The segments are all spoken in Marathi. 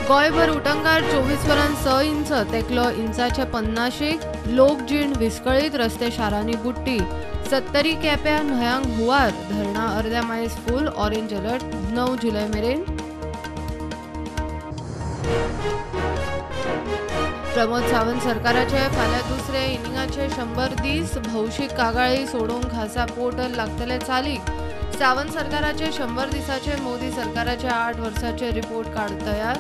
गोयभर उटंगार 24 वरां 6 इंच तेकलो इंचाचे 50 लोकजीण विस्कळीत, रस्ते शारांनी बुट्टी, 70 केप्यां न्हयांक हुंवार, धरणां अर्द्या मायज फूल, ऑरेंज अलर्ट 9 जुलय मेरेन। प्रमोद सावंत सरकाराचे फाल्यां दुसरे इनिंगाचे 100 दीस, भौशीक कागाळी सोडूंक खासा पोर्टल लागतले चालीक। सावंत सरकाराचे 100 दिसाचे, मोदी सरकाराचे 8 वर्साचे रिपोर्ट कार्ड तयार।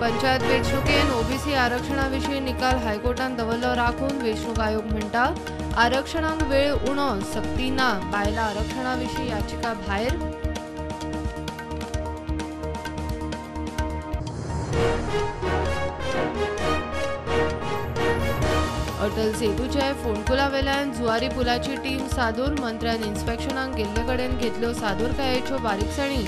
पंचायत वेंचणुकेन ओबीसी आरक्षणाविशीं निकाल हायकोर्टान दवरलो राखून, वेंचणूक आयोग म्हणटा आरक्षणाक वेळ उणो, सक्ती ना, बायलां आरक्षणाविशीं याचिका भायर। अटल सेतूचे फोंडकुला वेल्यान जुवारी पुलाची टीम सादूर, मंत्र्यान इन्स्पेक्शनाक गेल्ले कडेन घेतल्यो सादूरकायेच्यो बारीकसाणी।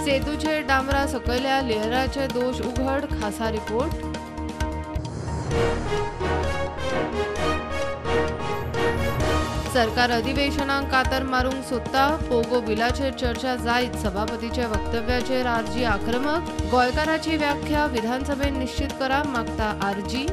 सेतूचे डांबरा सकयल्या लेयराचे दोश उघड, खासा रिपोर्ट। सरकार अधिवेशनाक कातर मारूंक सोदता, पोगो बिलाचेर चर्चा जायत, सभापतीचे वक्तव्याचेर आरजी आक्रमक, गोंयकाराची व्याख्या विधानसभेत निश्चित करा, मागता आरजी।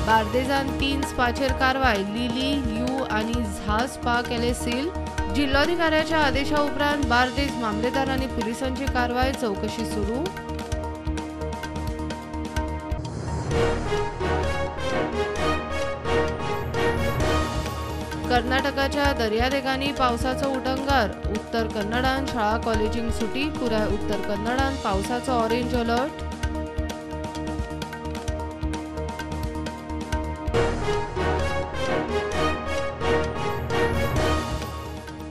बार्देजान 3 स्पाचेर कारवाय, लिली, यू आनी झा स्पा केले सील। जिल्लोधिकाऱ्याच्या आदेशा उपरांत बार्देज मामलेदार आनी पुलिसांची कारवाय, चौकशी सुरू। कर्नाटकाच्या दर्यादेगांनी पावसाचो उटंगार, उत्तर कन्नडान शाळा कॉलेजींक सुटी, पुराय उत्तर कन्नडान पावसाचो ऑरेंज अलर्ट।